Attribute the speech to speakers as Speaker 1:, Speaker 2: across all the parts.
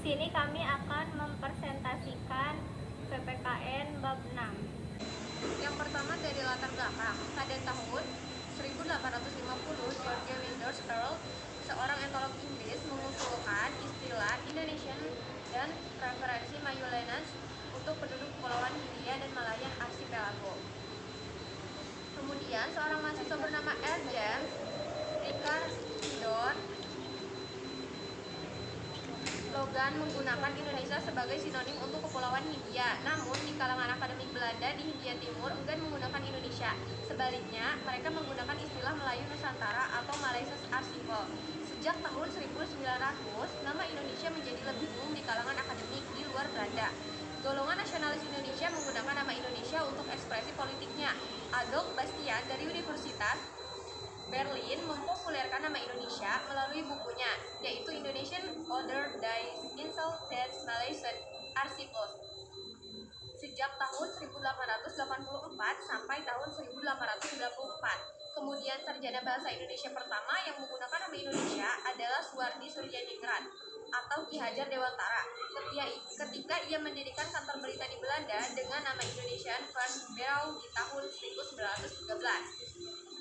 Speaker 1: sini kami akan mempresentasikan PPKN bab 6.
Speaker 2: Yang pertama dari latar belakang. Pada tahun 1850, George Winters Earle, seorang etnolog Inggris, mengusulkan istilah Indonesian dan referensi Mayulenans untuk penduduk Kepulauan Hindia dan Malayan Archipelago. Kemudian seorang mahasiswa bernama R. James Ricardson Logan menggunakan Indonesia sebagai sinonim untuk Kepulauan Hindia. Namun, di kalangan akademik Belanda di Hindia Timur enggan menggunakan Indonesia. Sebaliknya, mereka menggunakan istilah Melayu Nusantara atau Malaysia Archipel. Sejak tahun 1900, nama Indonesia menjadi lebih umum di kalangan akademik di luar Belanda. Golongan nasionalis Indonesia menggunakan nama Indonesia untuk ekspresi politiknya. Adolf Bastian dari Universitas Berlin mempopulerkan nama Indonesia melalui bukunya, yaitu Indonesian Other Dies Insulted Malaysian Archipels. Sejak tahun 1884 sampai tahun 1894. Kemudian sarjana bahasa Indonesia pertama yang menggunakan nama Indonesia adalah Suwardi Suryaningrat atau Ki Hajar Dewantara ketika ia mendirikan kantor berita di Belanda dengan nama Indonesian First Bureau di tahun 1913.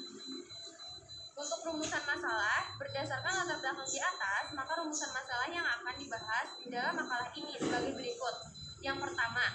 Speaker 2: Untuk rumusan masalah, berdasarkan latar belakang di atas, maka rumusan masalah yang akan dibahas di dalam makalah ini sebagai berikut. Yang pertama,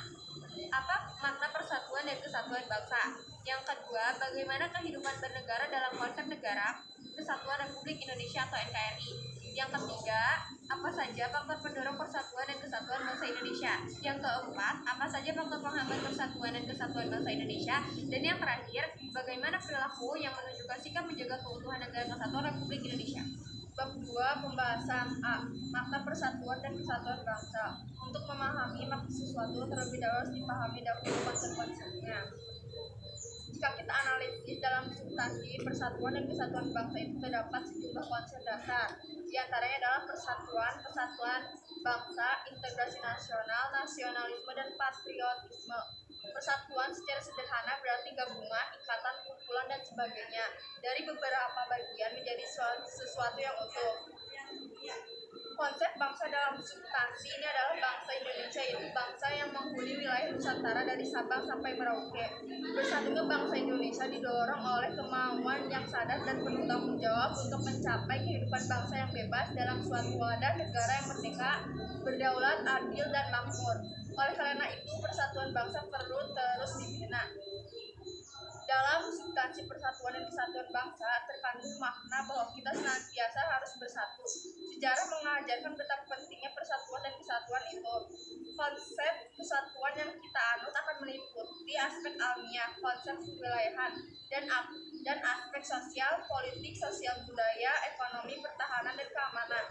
Speaker 2: apa makna persatuan dan kesatuan bangsa? Yang kedua, bagaimana kehidupan bernegara dalam konsep negara Kesatuan Republik Indonesia atau NKRI? Yang ketiga, apa saja faktor pendorong persatuan dan kesatuan bangsa Indonesia? Yang keempat, apa saja faktor penghambat persatuan dan kesatuan bangsa Indonesia? Dan yang terakhir, bagaimana perilaku yang menunjukkan sikap menjaga keutuhan negara kesatuan Republik Indonesia? Bab 2, pembahasan A. Makna persatuan dan kesatuan bangsa. Untuk memahami makna sesuatu, terlebih dahulu harus dipahami dahulu konsep-konsepnya. Jika kita analisis dalam substansi persatuan dan kesatuan bangsa itu terdapat sejumlah konsep dasar. Di antaranya adalah persatuan, kesatuan bangsa, integrasi nasional, nasionalisme, dan patriotisme. Persatuan secara sederhana berarti gabungan, ikatan, kumpulan, dan sebagainya dari beberapa bagian menjadi sesuatu yang utuh. Konsep bangsa dalam substansi ini adalah bangsa Indonesia, yaitu bangsa yang menghuni wilayah Nusantara dari Sabang sampai Merauke. Bersatunya bangsa Indonesia didorong oleh kemauan yang sadar dan penuh tanggung jawab untuk mencapai kehidupan bangsa yang bebas dalam suatu wadah negara yang merdeka, berdaulat, adil, dan makmur. Oleh karena itu, persatuan bangsa perlu terus dibina. Dalam substansi persatuan dan kesatuan bangsa terkandung makna bahwa kita senantiasa harus bersatu. Sejarah mengajarkan betapa pentingnya persatuan dan kesatuan itu. Konsep kesatuan yang kita anut akan meliputi aspek alamiah, konsep kewilayahan, dan aspek sosial, politik, sosial budaya, ekonomi, pertahanan, dan keamanan.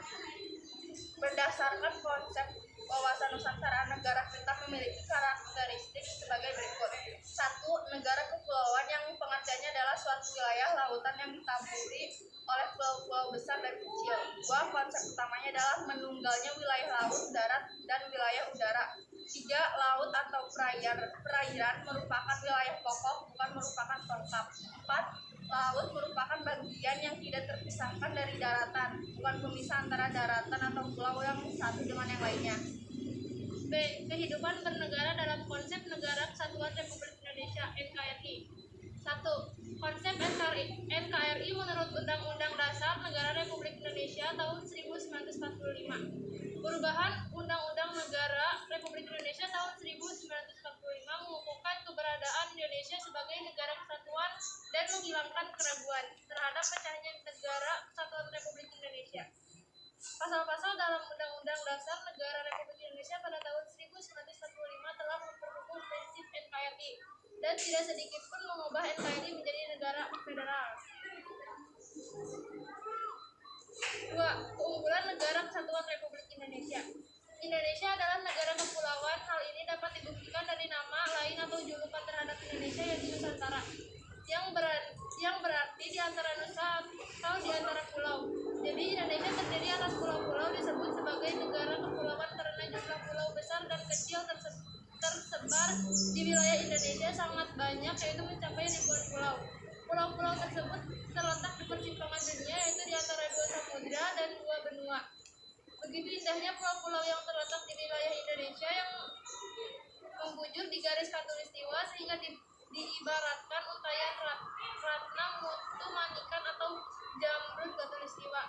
Speaker 2: Berdasarkan konsep wawasan Nusantara, negara kita memiliki karakteristik sebagai berikut. 1. Negara kepulauan yang pengertiannya adalah suatu wilayah lautan yang ditaburi oleh pulau-pulau besar dan kecil. 2. Konsep utamanya adalah menunggalnya wilayah laut, darat, dan wilayah udara. 3. Laut atau perairan merupakan wilayah pokok, bukan merupakan pelengkap. 4. Laut merupakan bagian yang tidak terpisahkan dari daratan, bukan pemisah antara daratan atau pulau yang satu dengan yang lainnya.
Speaker 1: B. Kehidupan bernegara dalam konsep Negara Kesatuan Republik Indonesia (NKRI). 1. Konsep NKRI menurut Undang-Undang Dasar Negara Republik Indonesia tahun 1945. Perubahan Undang-Undang Negara Republik Indonesia tahun 1945 mengukuhkan keberadaan Indonesia sebagai negara kesatuan dan menghilangkan keraguan terhadap pecahnya Negara Kesatuan Republik Indonesia. Pasal-pasal dalam Undang-Undang Dasar Negara Republik Indonesia pada tahun 1945 telah memperkukuh prinsip NKRI dan tidak sedikit pun mengubah NKRI menjadi negara federal. 2. Keunggulan Negara Kesatuan Republik Indonesia. Indonesia adalah negara kepulauan. Hal ini dapat dibuktikan dari nama, lain atau julukan terhadap Indonesia yaitu Nusantara, yang berarti di antara nusa atau di antara pulau. Jadi Indonesia terdiri atas pulau-pulau disebut sebagai negara kepulauan karena jumlah pulau besar dan kecil tersebar di wilayah Indonesia sangat banyak, yaitu mencapai ribuan pulau. Pulau-pulau tersebut terletak di persimpangan dunia, yaitu di antara dua samudra dan dua benua. Begitu indahnya pulau-pulau yang terletak di wilayah Indonesia yang membujur di garis khatulistiwa sehingga diibaratkan untayan ratna mutu manikan atau jamrud khatulistiwa.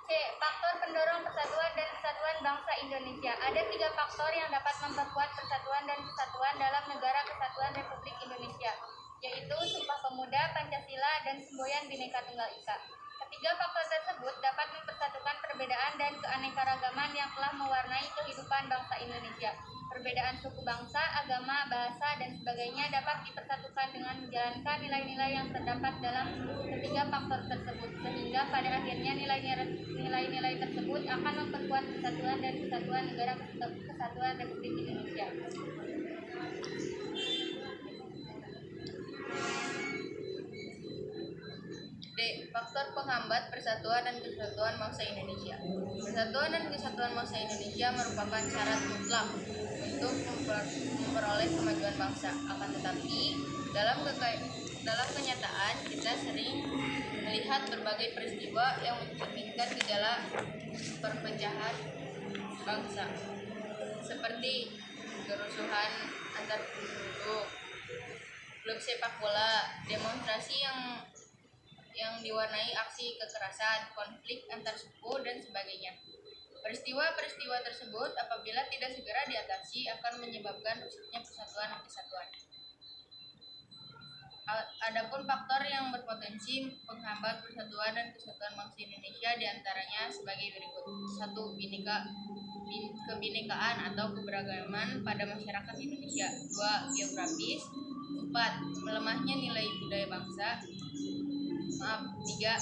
Speaker 2: C. Faktor pendorong persatuan dan kesatuan bangsa Indonesia. Ada 3 faktor yang dapat memperkuat persatuan dan kesatuan dalam negara kesatuan Republik Indonesia, yaitu Sumpah Pemuda, Pancasila, dan semboyan Bhinneka Tunggal Ika. Ketiga faktor tersebut dapat mempersatukan perbedaan dan keanekaragaman yang telah mewarnai kehidupan bangsa Indonesia. Perbedaan suku bangsa, agama, bahasa, dan sebagainya dapat dipersatukan dengan menjalankan nilai-nilai yang terdapat dalam ketiga faktor tersebut, sehingga pada akhirnya nilai-nilai tersebut akan memperkuat persatuan dan kesatuan negara kesatuan Republik Indonesia.
Speaker 3: D. Faktor penghambat persatuan dan kesatuan bangsa Indonesia. Persatuan dan kesatuan bangsa Indonesia merupakan syarat mutlak untuk memperoleh kemajuan bangsa. Akan tetapi, dalam kenyataan kita sering melihat berbagai peristiwa yang mencerminkan gejala perpecahan bangsa, seperti kerusuhan antar penduduk, klub sepak bola, demonstrasi yang diwarnai aksi kekerasan, konflik antar suku, dan sebagainya. Peristiwa-peristiwa tersebut apabila tidak segera diatasi akan menyebabkan rusaknya persatuan dan kesatuan. Adapun faktor yang berpotensi menghambat persatuan dan kesatuan bangsa Indonesia diantaranya sebagai berikut: 1. Kebinekaan atau keberagaman pada masyarakat Indonesia. 2. Geografis. 4. Melemahnya nilai budaya bangsa. 3.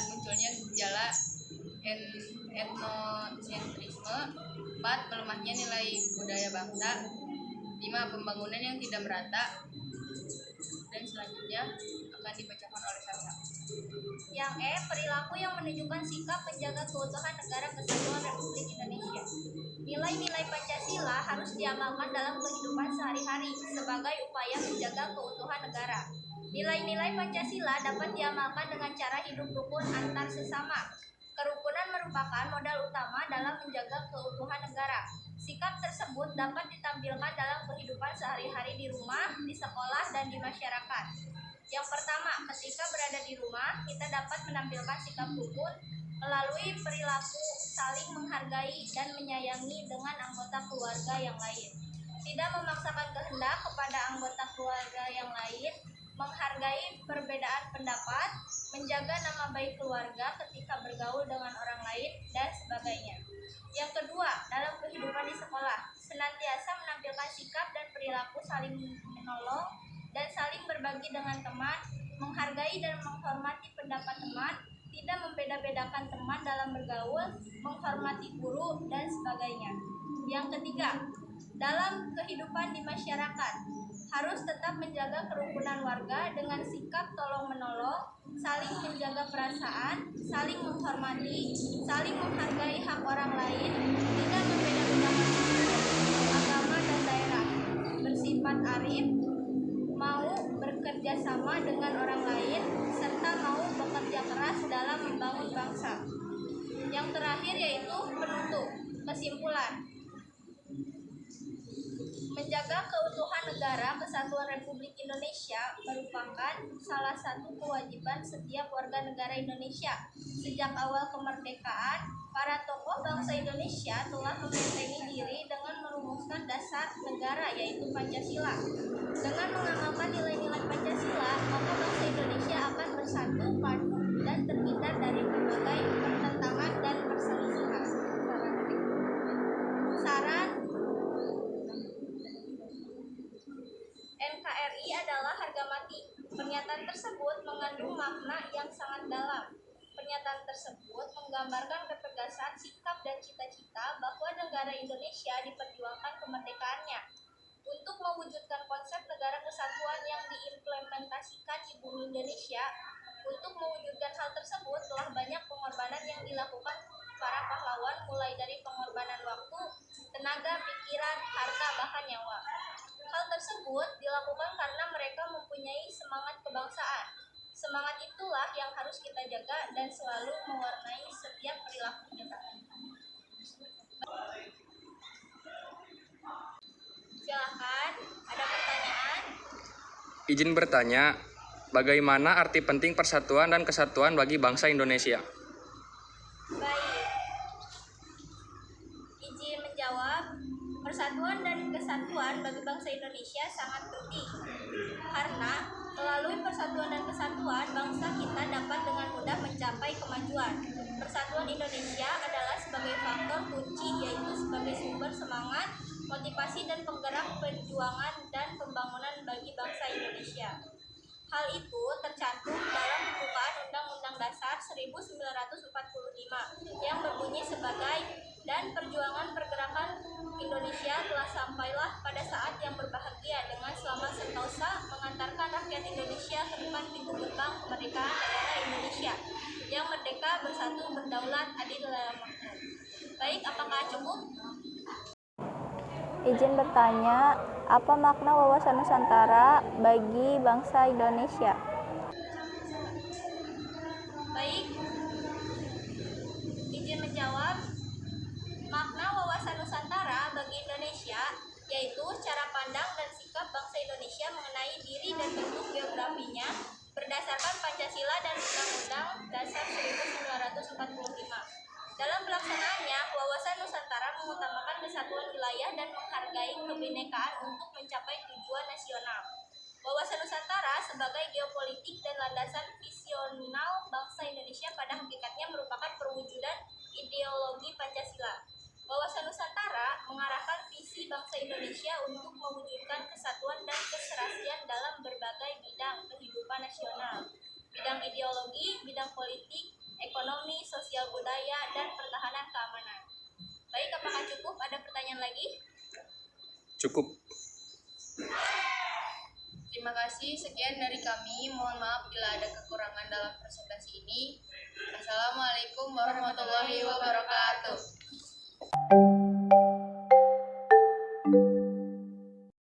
Speaker 3: Munculnya gejala etnosentrisme. 4. Melemahnya nilai budaya bangsa. 5. Pembangunan yang tidak merata. Dan selanjutnya akan dibacakan oleh Sasa.
Speaker 2: Yang E. Perilaku yang menunjukkan sikap menjaga keutuhan negara kesatuan Republik Indonesia. Nilai-nilai Pancasila harus diamalkan dalam kehidupan sehari-hari sebagai upaya menjaga keutuhan negara. Nilai-nilai Pancasila dapat diamalkan dengan cara hidup rukun antar sesama. Kerukunan merupakan modal utama dalam menjaga keutuhan negara. Sikap tersebut dapat ditampilkan dalam kehidupan sehari-hari di rumah, di sekolah, dan di masyarakat. Yang pertama, ketika berada di rumah, kita dapat menampilkan sikap rukun melalui perilaku saling menghargai dan menyayangi dengan anggota keluarga yang lain. Tidak memaksakan kehendak kepada anggota keluarga yang lain, menghargai perbedaan pendapat, menjaga nama baik keluarga ketika bergaul dengan orang lain, dan sebagainya. Yang kedua, dalam kehidupan di sekolah, senantiasa menampilkan sikap dan perilaku saling menolong dan saling berbagi dengan teman, menghargai dan menghormati pendapat teman, tidak membeda-bedakan teman dalam bergaul, menghormati guru, dan sebagainya. Yang ketiga, dalam kehidupan di masyarakat, harus tetap menjaga kerukunan warga dengan sikap tolong-menolong, saling menjaga perasaan, saling menghormati, saling menghargai hak orang lain, tidak membeda-bedakan suku, agama, dan daerah, bersifat arif, mau bekerja sama dengan orang lain, serta mau bekerja keras dalam membangun bangsa. Yang terakhir yaitu penutup. Kesimpulan: menjaga keutuhan negara kesatuan Republik Indonesia merupakan salah satu kewajiban setiap warga negara Indonesia. Sejak awal kemerdekaan, para tokoh bangsa Indonesia telah membentengi diri dengan merumuskan dasar negara yaitu Pancasila. Dengan mengamalkan nilai-nilai Pancasila, maka bangsa Indonesia akan bersatu, padu, dan terhindar dari berbagai pertentangan dan perselisihan. Saran: NKRI adalah harga mati. Pernyataan tersebut mengandung makna yang sangat dalam. Pernyataan tersebut menggambarkan ketegasan sikap dan cita-cita bahwa negara Indonesia diperjuangkan kemerdekaannya. Untuk mewujudkan konsep negara kesatuan yang diimplementasikan di bumi Indonesia, untuk mewujudkan hal tersebut telah banyak pengorbanan yang dilakukan para pahlawan, mulai dari pengorbanan waktu, tenaga, pikiran, harta, bahkan nyawa. Hal tersebut dilakukan karena mereka mempunyai semangat kebangsaan. Semangat itulah yang harus kita jaga dan selalu mewarnai setiap perilaku kita. Silakan, ada pertanyaan?
Speaker 4: Izin bertanya, bagaimana arti penting persatuan dan kesatuan bagi bangsa Indonesia?
Speaker 2: Baik, izin menjawab. Persatuan dan kesatuan bagi bangsa Indonesia sangat penting karena melalui persatuan dan kesatuan bangsa kita dapat dengan mudah mencapai kemajuan. Persatuan Indonesia adalah sebagai faktor kunci, yaitu sebagai sumber semangat, motivasi dan penggerak perjuangan dan pembangunan bagi bangsa Indonesia. Hal itu tercantum dalam pembukaan Undang-Undang Dasar 1945 yang berbunyi sebagai dan perjuangan pergerakan Indonesia telah sampailah pada saat yang berbahagia dengan selama sentosa mengantarkan rakyat Indonesia ke depan pintu gerbang kemerdekaan negara Indonesia yang merdeka, bersatu, berdaulat, adil dalam makmur. Baik, apakah cukup?
Speaker 5: Izin bertanya, apa makna wawasan Nusantara bagi bangsa Indonesia?
Speaker 2: Baik, izin menjawab. Makna wawasan Nusantara bagi Indonesia yaitu cara pandang dan sikap bangsa Indonesia mengenai diri dan bentuk geografinya berdasarkan Pancasila dan Undang-Undang Dasar 1945. Dalam pelaksanaannya, wawasan Nusantara mengutamakan kesatuan wilayah dan menghargai kebinekaan untuk mencapai tujuan nasional. Wawasan Nusantara sebagai geopolitik dan landasan visional bangsa Indonesia pada hakikatnya merupakan perwujudan ideologi Pancasila. Wawasan Nusantara mengarahkan visi bangsa Indonesia untuk mewujudkan kesatuan dan keserasian dalam berbagai bidang kehidupan nasional, bidang ideologi, bidang politik, ekonomi, sosial budaya, dan pertahanan keamanan. Baik, apakah cukup? Ada pertanyaan lagi?
Speaker 4: Cukup.
Speaker 3: Terima kasih, sekian dari kami. Mohon maaf bila ada kekurangan dalam presentasi ini. Assalamualaikum warahmatullahi wabarakatuh.